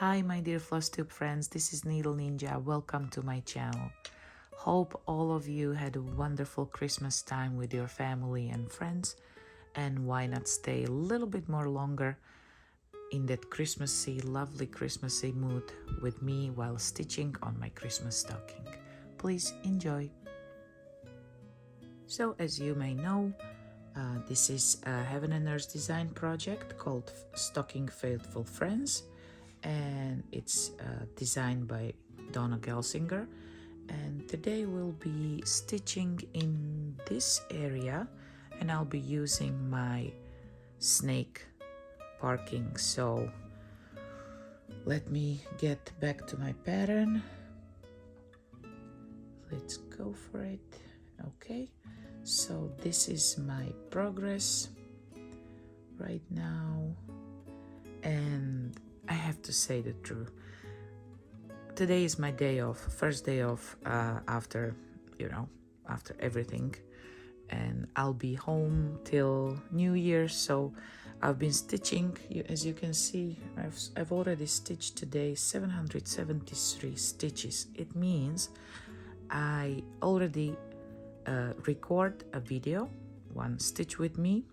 Hi my dear Flosstube friends, this is Needle Ninja. Welcome to my channel. Hope all of you had a wonderful Christmas time with your family and friends, and why not stay a little bit more longer in that Christmassy, lovely Christmassy mood with me while stitching on my Christmas stocking. Please enjoy. So as you may know, this is a Heaven and Earth design project called Stocking Faithfull Friends, and it's designed by Donna Gelsinger. And today we'll be stitching in this area, and I'll be using my snake parking. So let me get back to my pattern. Let's go for it. Okay, so this is my progress right now, and I have to say the truth. Today is my day off, first day off after everything, and I'll be home till New Year. So I've been stitching. As you can see, I've already stitched today 773 stitches. It means I already record a video, one stitch with me,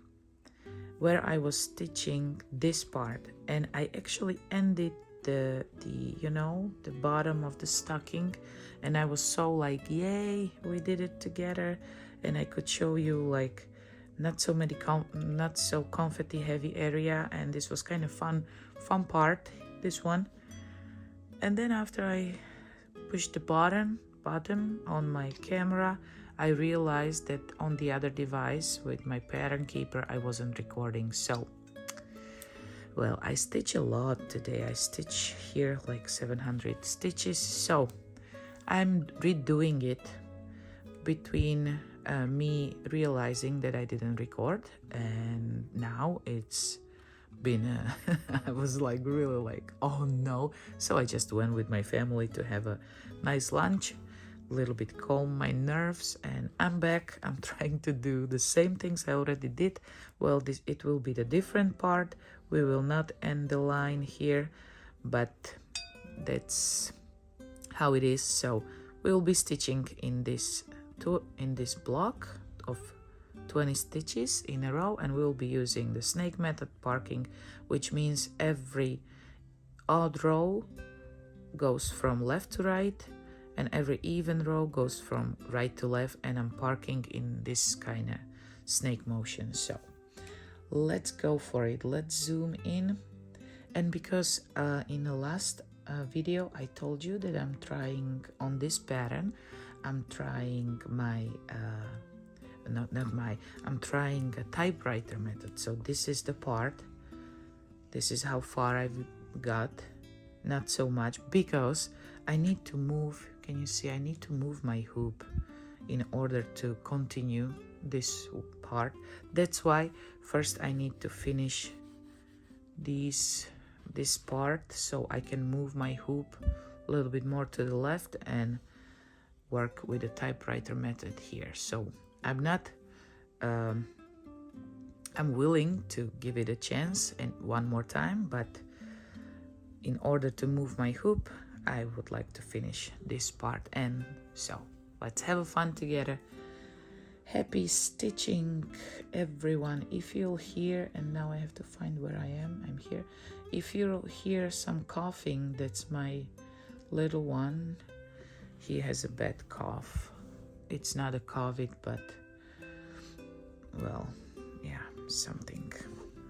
where I was stitching this part, and I actually ended the bottom of the stocking, and I was so like, yay, we did it together. And I could show you like not so confetti heavy area, and this was kind of fun part, this one. And then after I pushed the bottom on my camera, I realized that on the other device with my pattern keeper I wasn't recording. So well, I stitch a lot today. I stitch here like 700 stitches. So I'm redoing it between me realizing that I didn't record, and now it's been I was like really like, oh no. So I just went with my family to have a nice lunch, a little bit calm my nerves, and I'm back. I'm trying to do the same things I already did. Well, it will be the different part. We will not end the line here, but that's how it is. So we will be stitching in this block of 20 stitches in a row, and we will be using the snake method parking, which means every odd row goes from left to right and every even row goes from right to left, and I'm parking in this kind of snake motion. So let's go for it. Let's zoom in. And because in the last video I told you that I'm trying on this pattern, I'm trying my I'm trying a typewriter method. So this is the part, this is how far I've got. Not so much, because I need to move, can you see, I need to move my hoop in order to continue this part. That's why first I need to finish this part so I can move my hoop a little bit more to the left and work with the typewriter method here. So I'm not I'm willing to give it a chance and one more time, but in order to move my hoop I would like to finish this part. And so let's have a fun together. Happy stitching, everyone. If you'll hear, and now I have to find where I am, I'm here. If you'll hear some coughing, that's my little one. He has a bad cough. It's not a COVID, but well, yeah, something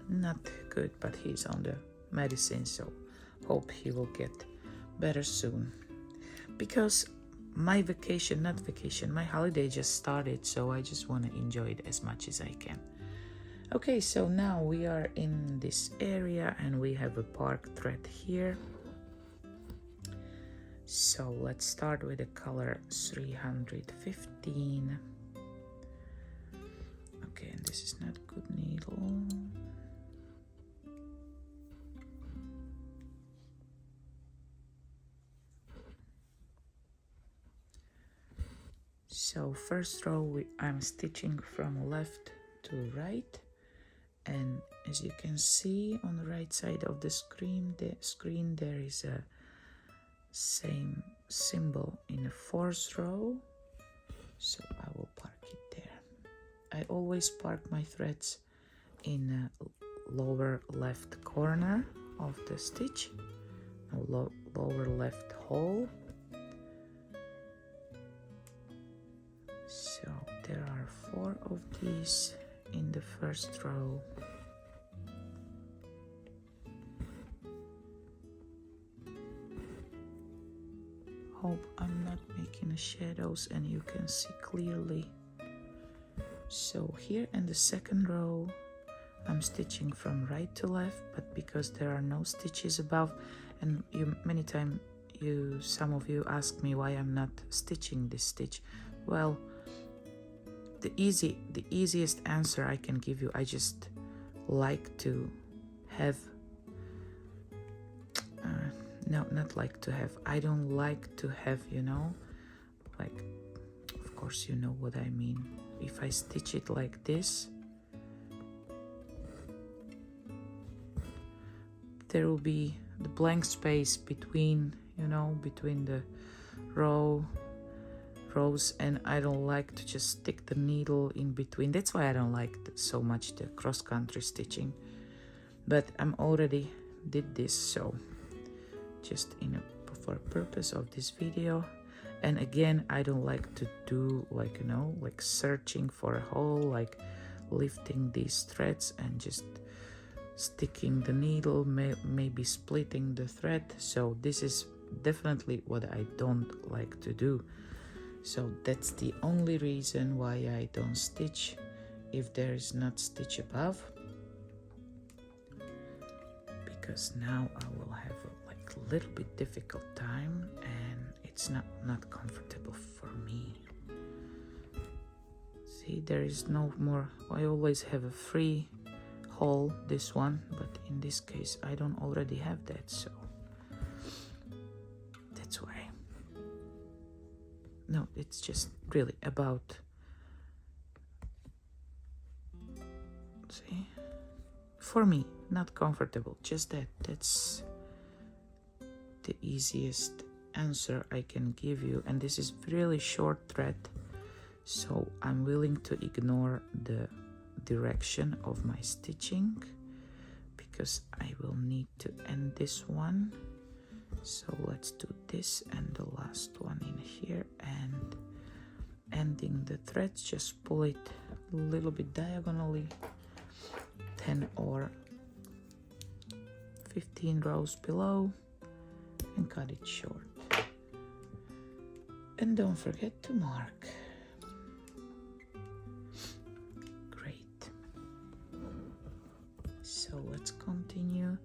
not good, but he's on the medicine, so hope he will get better soon. Because my my holiday just started, so I just want to enjoy it as much as I can. Okay, so now we are in this area and we have a park thread here. So let's start with the color 315. Okay, and this is not good needle. So first row I'm stitching from left to right, And as you can see on the right side of the screen, there is a same symbol in the fourth row, so I will park it there. I always park my threads in the lower left corner of the stitch, lower left hole. So there are 4 of these in the first row. Hope I'm not making shadows and you can see clearly. So here in the second row I'm stitching from right to left, but because there are no stitches above, and some of you ask me why I'm not stitching this stitch. Well, the easiest answer I can give you, I just like to have I don't like to have, like, of course you know what I mean. If I stitch it like this, there will be the blank space between the rows, and I don't like to just stick the needle in between. That's why I don't like so much the cross-country stitching. But I'm already did this, so just for purpose of this video. And again, I don't like to do like searching for a hole, like lifting these threads and just sticking the needle, maybe splitting the thread. So this is definitely what I don't like to do. So that's the only reason why I don't stitch if there is not stitch above, because now I will have a little bit difficult time and it's not comfortable for me. See, there is no more. I always have a free hole, this one, but in this case I don't already have that, so that's why. No, it's just really about, see, for me, not comfortable, just that's the easiest answer I can give you. And this is really short thread, so I'm willing to ignore the direction of my stitching because I will need to end this one. So let's do this and the last one in here, and ending the threads, just pull it a little bit diagonally, 10 or 15 rows below, and cut it short. And don't forget to mark. Great. So let's continue.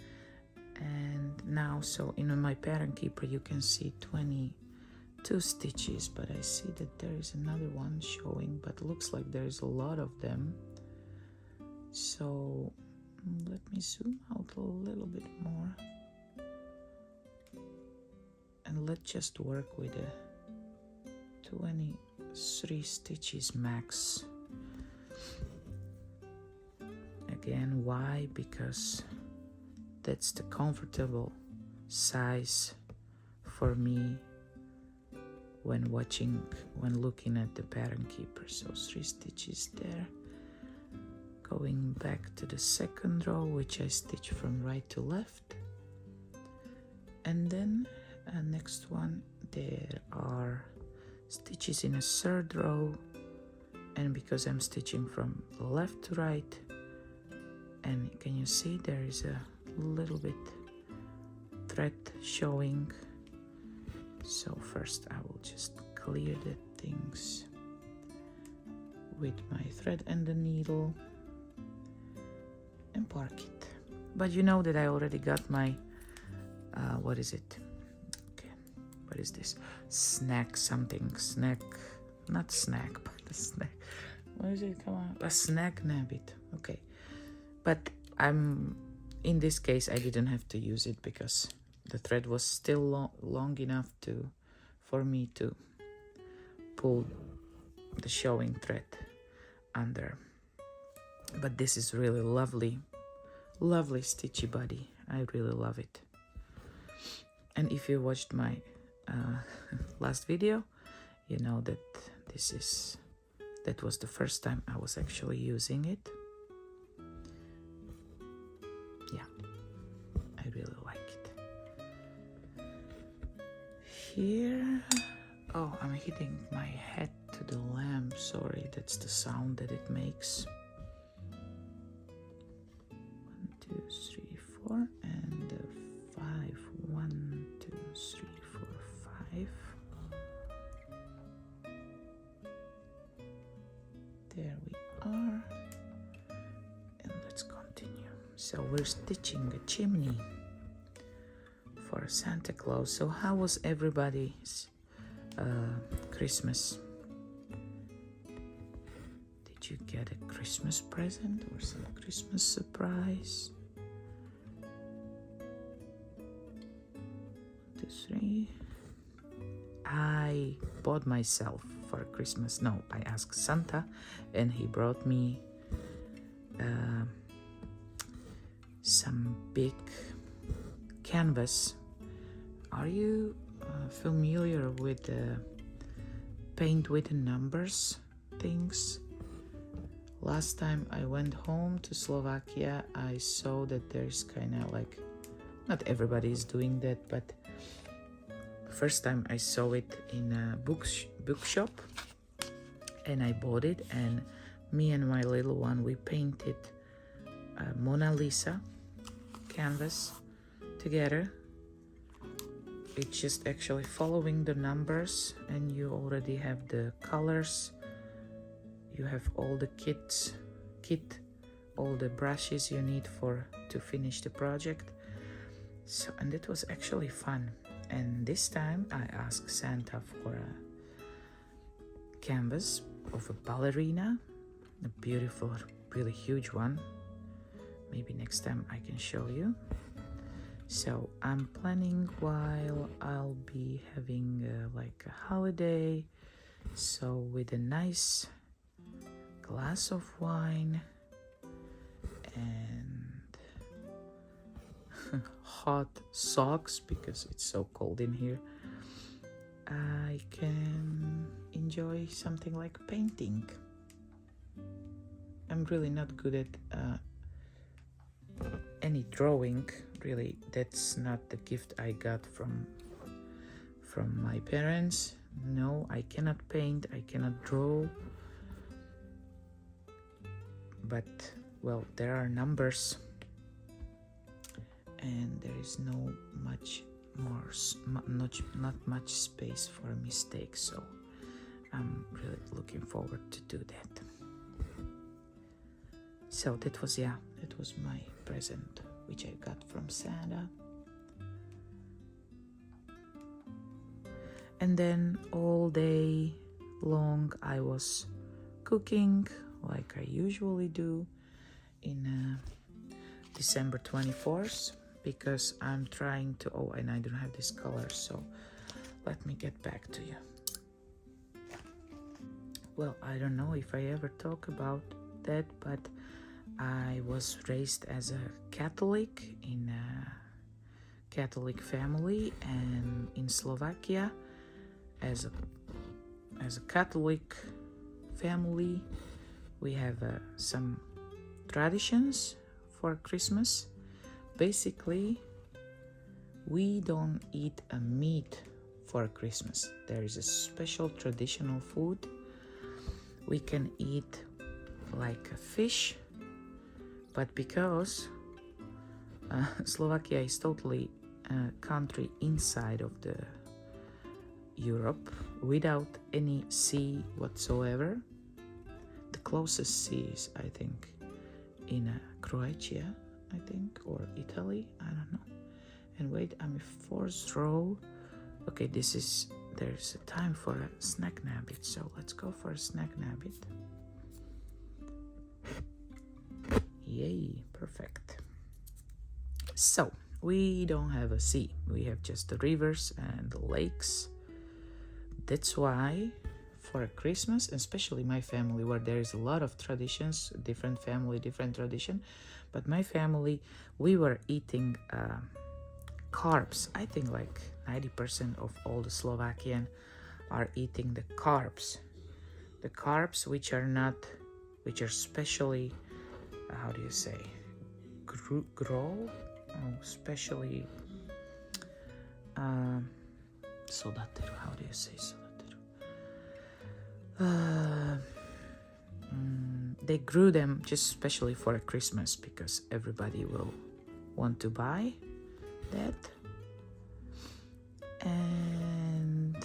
And now, so in my pattern keeper you can see 22 stitches, but I see that there is another one showing, but looks like there's a lot of them. So let me zoom out a little bit more, and let's just work with a 23 stitches max. Again, why? Because that's the comfortable size for me when looking at the pattern keeper. So 3 stitches there. Going back to the second row, which I stitch from right to left. And then next one, there are stitches in a third row, and because I'm stitching from left to right, and can you see there is a little bit thread showing. So first I will just clear the things with my thread and the needle and park it. But you know that I already got my what is it? Okay, what is this? Snack, not snack, but a snack. What is it? Come on, a snack nabbit. Okay, but in this case I didn't have to use it because the thread was still long enough for me to pull the showing thread under. But this is really lovely, lovely stitchy body. I really love it. And if you watched my last video, you know that that was the first time I was actually using it. Yeah, I really like it. Here, oh, I'm hitting my head to the lamp. Sorry, that's the sound that it makes. 1, 2, 3, 4, and 5. 1, 2, 3, 4, 5. There we are. And let's continue. So we're stitching a chimney for Santa Claus. So how was everybody's Christmas? Did you get a Christmas present or some Christmas surprise? 1, 2, 3. I bought myself for Christmas. No, I asked Santa and he brought me some big canvas. Are you familiar with the paint with the numbers things? Last time I went home to Slovakia, I saw that there's kind of like, not everybody is doing that, but first time I saw it in a bookshop, and I bought it, and me and my little one, we painted a Mona Lisa canvas together. It's just actually following the numbers, and you already have the colors. You have all the kit, all the brushes you need to finish the project. So, and it was actually fun. And this time I asked Santa for a canvas of a ballerina, a beautiful, really huge one. Maybe next time I can show you. So I'm planning while I'll be having like a holiday, so with a nice glass of wine and hot socks because it's so cold in here, I can enjoy something like painting. I'm really not good at any drawing, really. That's not the gift I got from my parents. No, I cannot paint, I cannot draw. But well, there are numbers and there is no much more, not much space for mistakes, so I'm really looking forward to do that. So that was my present which I got from Santa. And then all day long I was cooking like I usually do in December 24th, because I'm trying to, oh, and I don't have this color, so let me get back to you. Well, I don't know if I ever talk about that, but I was raised as a Catholic in a Catholic family, and in Slovakia as a Catholic family we have some traditions for Christmas. Basically, we don't eat a meat for Christmas. There is a special traditional food. We can eat like a fish, but because Slovakia is totally a country inside of the Europe without any sea whatsoever. The closest sea is, I think, in Croatia, I think, or Italy, I don't know. And wait, I'm in 4th row. Okay, there's a time for a snack nabbit, so let's go for a snack nabbit. Yay, perfect. So, we don't have a sea, we have just the rivers and the lakes. That's why for a Christmas, especially my family, where there is a lot of traditions, different family, different tradition. But my family, we were eating carbs. I think like 90% of all the Slovakian are eating the carbs. The carbs which are specially, how do you say, especially soldateru. How do you say soldateru? They grew them just especially for a Christmas because everybody will want to buy that. And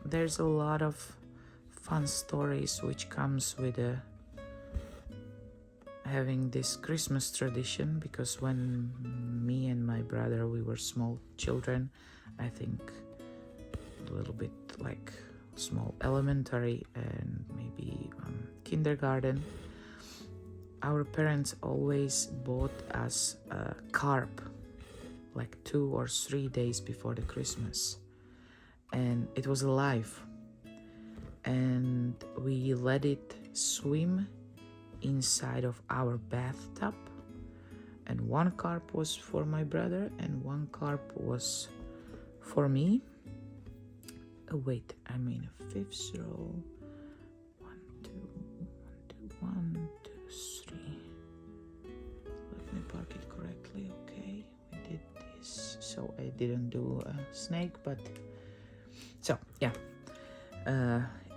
there's a lot of fun stories which comes with having this Christmas tradition, because when me and my brother, we were small children, I think a little bit like small elementary and maybe kindergarten, our parents always bought us a carp like 2 or 3 days before the Christmas, and it was alive, and we let it swim inside of our bathtub, and one carp was for my brother and one carp was for me. Wait, I mean a fifth row. 1, 2, 1, 2, 3. Let me park it correctly. Okay, we did this, so I didn't do a snake, but so yeah,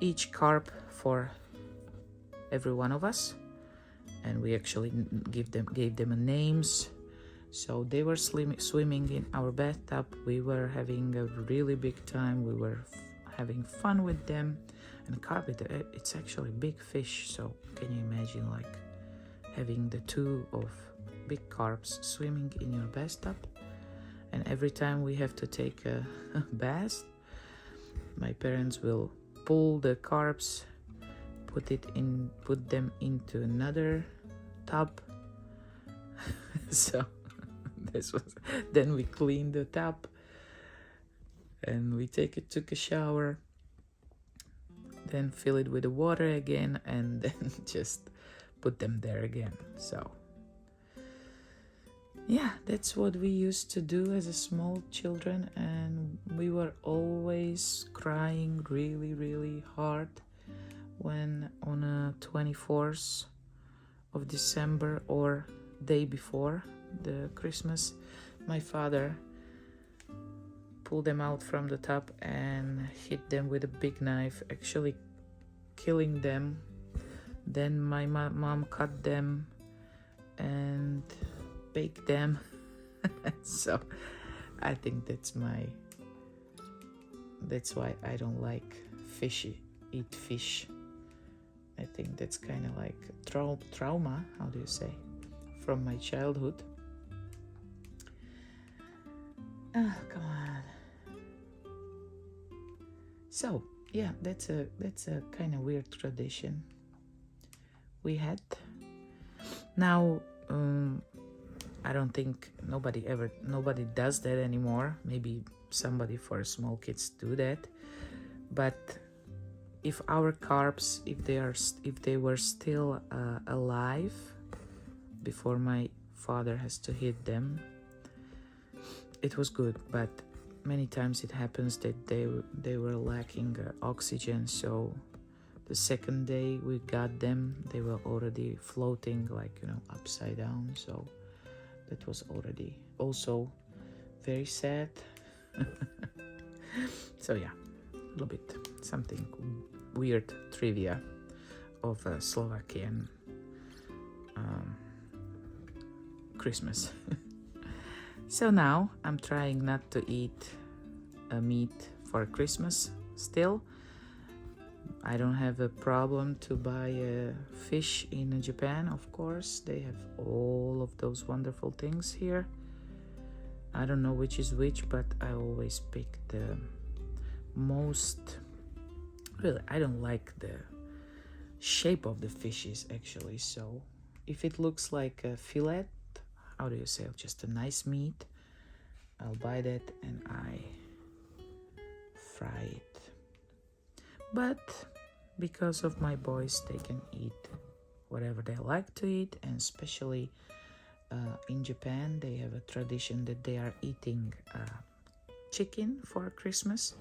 each carp for every one of us, and we actually gave them names. So they were swimming in our bathtub. We were having a really big time. We were having fun with them. And carp, it's actually big fish. So can you imagine like having the 2 of big carps swimming in your bathtub? And every time we have to take a bath, my parents will pull the carps, put them into another tub. So then we clean the tub and we took a shower, then fill it with the water again, and then just put them there again. So yeah, that's what we used to do as a small children, and we were always crying really, really hard when on a 24th of December or day before the Christmas, my father pulled them out from the tub and hit them with a big knife, actually killing them. Then my mom cut them and baked them. So I think that's why I don't like eat fish. I think that's kind of like trauma, how do you say, from my childhood. Oh, come on. So yeah, that's a kind of weird tradition we had. Now I don't think nobody does that anymore. Maybe somebody for small kids do that, but if our carps, if they were still alive before my father has to hit them, it was good. But many times it happens that they were lacking oxygen, so the second day we got them, they were already floating like, upside down. So that was already also very sad. So yeah, a little bit something weird trivia of Slovakian Christmas. So now I'm trying not to eat meat for Christmas still. I don't have a problem to buy fish in Japan, of course. They have all of those wonderful things here. I don't know which is which, but I always pick the most. Really, I don't like the shape of the fishes actually. So if it looks like a fillet, how do you say, just a nice meat, I'll buy that and I fry it. But because of my boys, they can eat whatever they like to eat, and especially in Japan, they have a tradition that they are eating chicken for Christmas,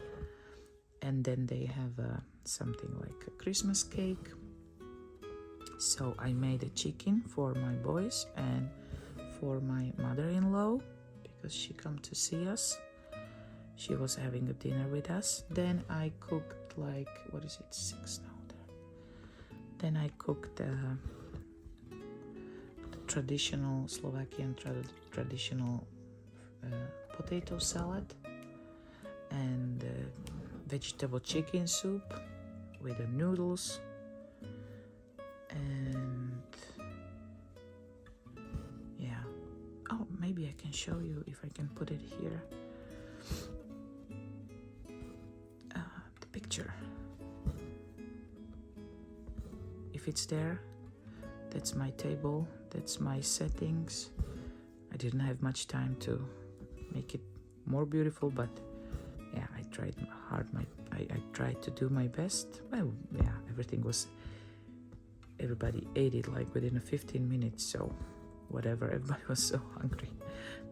and then they have something like a Christmas cake. So I made a chicken for my boys and for my mother-in-law because she come to see us. She was having a dinner with us. Then I cooked like, what is it, 6 now there. Then I cooked the traditional Slovakian traditional potato salad and vegetable chicken soup with the noodles, and yeah. Oh, maybe I can show you if I can put it here. The picture. If it's there, that's my table, that's my settings. I didn't have much time to make it more beautiful, but yeah, I tried hard. I tried to do my best. Well, yeah, everybody ate it like within 15 minutes, so whatever, everybody was so hungry.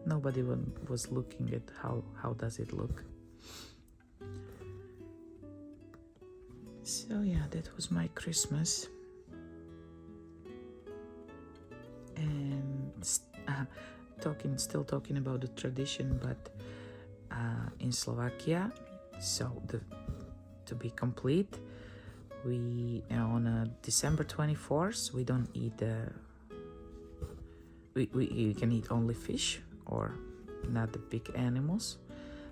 Nobody was looking at how does it look. So yeah, that was my Christmas. And still talking about the tradition, but in Slovakia, so to be complete, we on December 24th we don't eat we can eat only fish or not the big animals.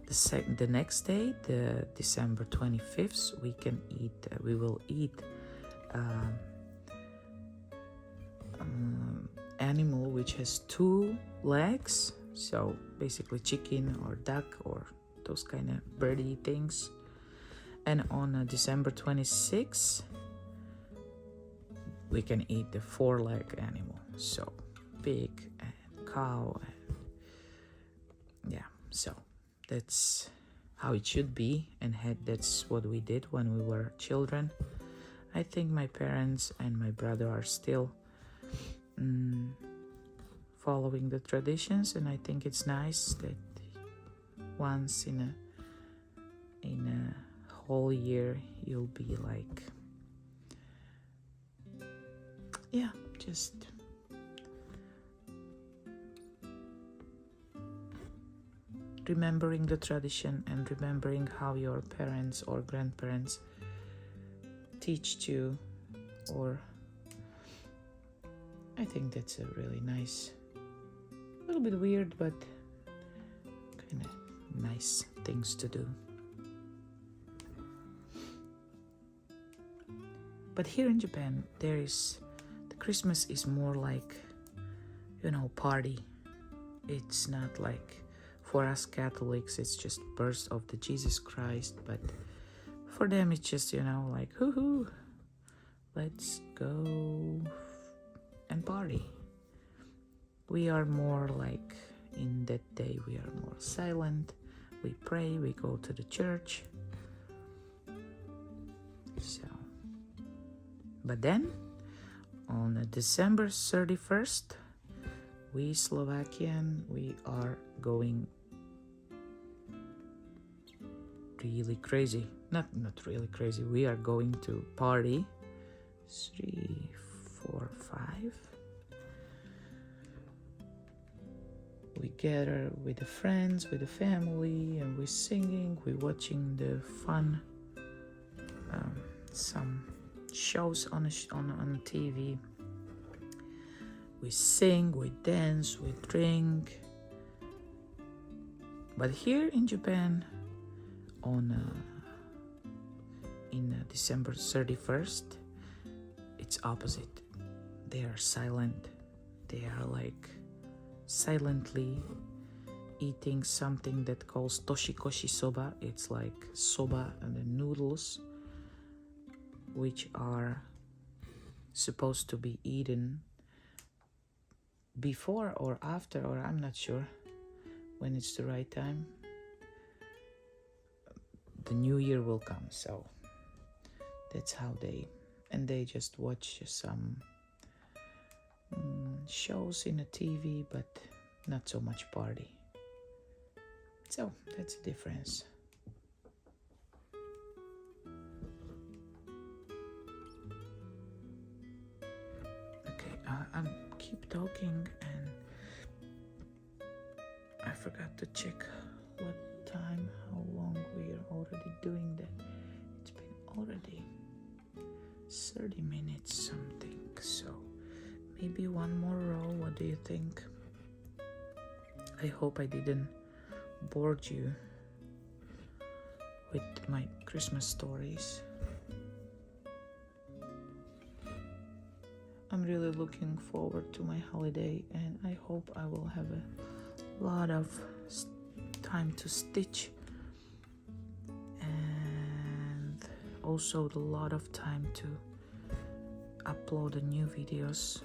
The next day, the December 25th, we will eat animal which has 2 legs, so basically chicken or duck or those kind of birdy things. And on December 26th we can eat the 4-leg animal, so pig and cow, and yeah, so that's how it should be, and that's what we did when we were children. I think my parents and my brother are still following the traditions, and I think it's nice that once in a whole year you'll be like, yeah, just remembering the tradition and remembering how your parents or grandparents teach you, or I think that's a really nice, a little bit weird, but kind of nice things to do. But here in Japan, the Christmas is more like, party. It's not like, for us Catholics, it's just birth of the Jesus Christ, but for them it's just, like, hoo-hoo, let's go and party. We are more like, in that day we are more silent, we pray, we go to the church. So, but then on December 31st, we Slovakian, we are going really crazy. Not really crazy. We are going to party. 3, 4, 5. We gather with the friends, with the family, and we're singing. We're watching the fun, some shows on TV. We sing, we dance, we drink. But here in Japan, in December 31st, it's opposite. They are silent. They are like silently eating something that calls toshikoshi soba. It's like soba and the noodles, which are supposed to be eaten before or after, or I'm not sure when it's the right time. The new year will come, so That's how they just watch some shows in a TV, but not so much party. So that's the difference. Okay, I'll keep talking, and I forgot to check what time, how long we are already doing that. It's been already 30 minutes something, so maybe one more row. What do you think? I hope I didn't bore you with my Christmas stories. I'm really looking forward to my holiday, and I hope I will have a lot of time to stitch, and also a lot of time to upload the new videos,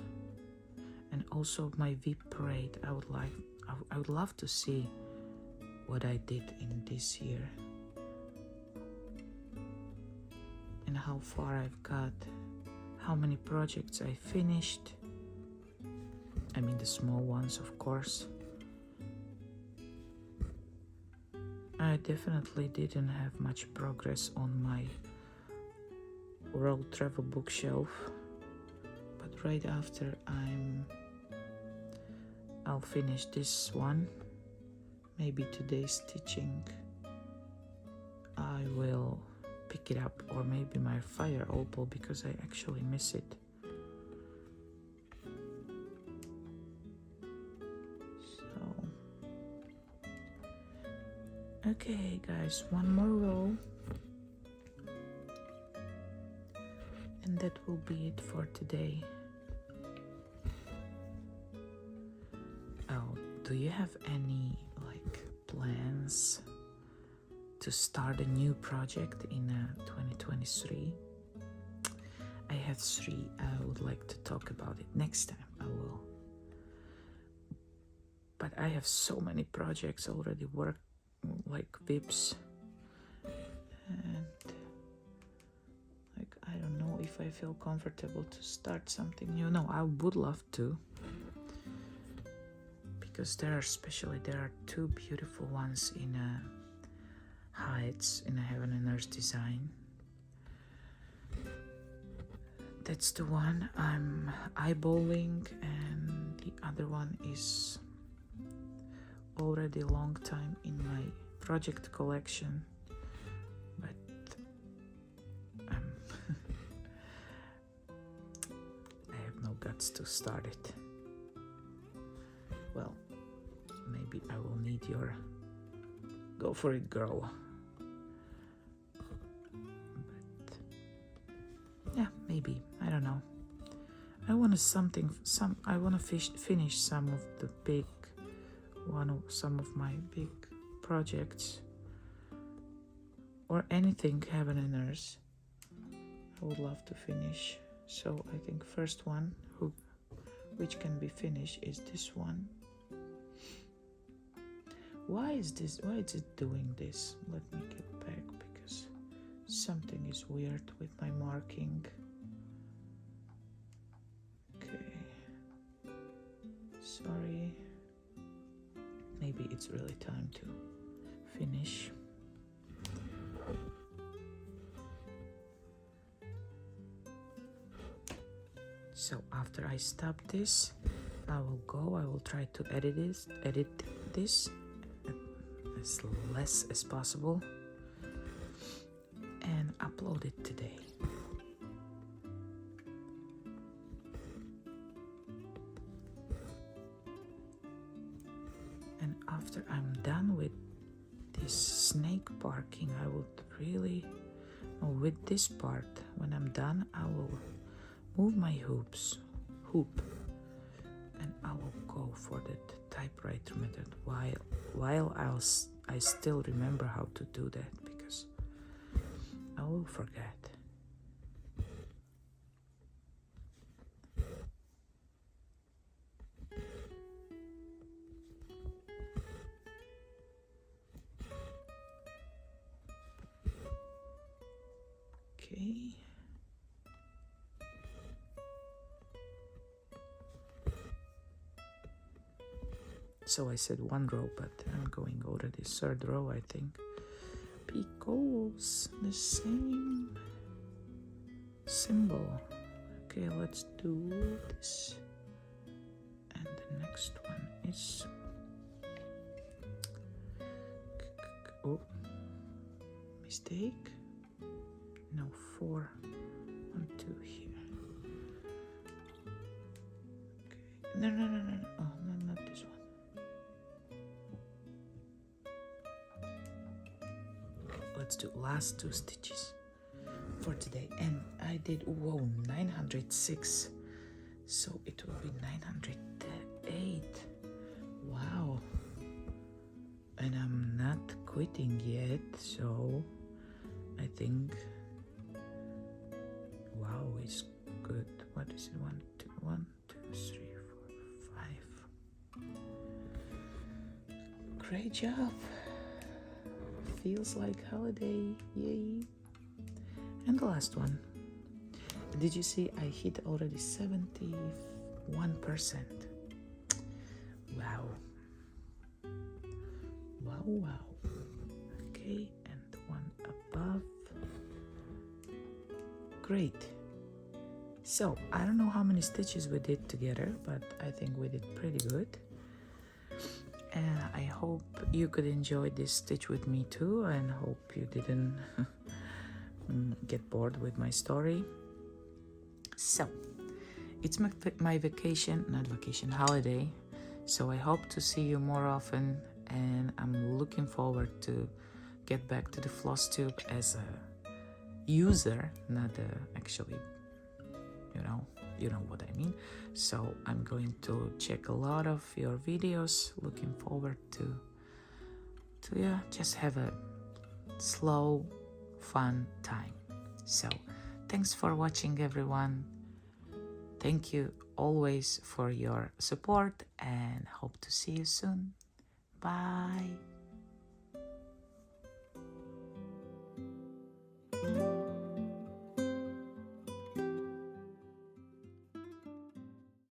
and also my VIP parade. I would love to see what I did in this year and how far I've got, how many projects I finished. I mean the small ones, of course. I definitely didn't have much progress on my world travel bookshelf, but right after I'll finish this one. Maybe today's stitching I will pick it up, or maybe my fire opal, because I actually miss it. So okay guys, one more row, and that will be it for today. Oh, do you have any plans to start a new project in 2023? I have 3. I would like to talk about it next time. I will. But I have so many projects already work, like VIPs, and I don't know if I feel comfortable to start something new. No, I would love to, because there are 2 beautiful ones in HAED, in a Heaven and Earth design. That's the one I'm eyeballing, and the other one is already a long time in my project collection, but I have no guts to start it. Well, maybe I will need your go for it, girl. But yeah, maybe, I don't know. I want to finish some of the some of my big projects, or anything Heaven and Earth. I would love to finish. So I think first one which can be finished is this one. Why is it doing this? Let me get back, because something is weird with my marking. Okay, sorry. Maybe it's really time to finish. So after I stop this, I will try to edit this as less as possible and upload it today. And after I'm done with this snake parking, I would really, with this part, when I'm done, I will move my hoop, and I will go for that typewriter method while I still remember how to do that, because I will forget. Okay. So I said 1 row, but I'm going already 3rd row, I think, because the same symbol. Okay, let's do this. And the next one is, oh, mistake. No, 4, 1, 2 here. Okay. No. Oh, no, not this one. Let's do last 2 stitches for today. And I did, whoa, 906. So it will be 908. Wow. And I'm not quitting yet, so I think, wow, it's good. What is it? 1, 2, 1, 2, 3, 4, 5. Great job. Feels like holiday. Yay. And the last one. Did you see I hit already 71%? Wow. Wow. Okay, and one above. Great. So I don't know how many stitches we did together, but I think we did pretty good. And I hope you could enjoy this stitch with me too, and hope you didn't get bored with my story. So it's my vacation, not vacation, holiday. So I hope to see you more often, and I'm looking forward to get back to the Flosstube as a user, not actually, you know what I mean. So I'm going to check a lot of your videos. Looking forward to just have a slow, fun time. So thanks for watching, everyone. Thank you always for your support, and hope to see you soon. Bye.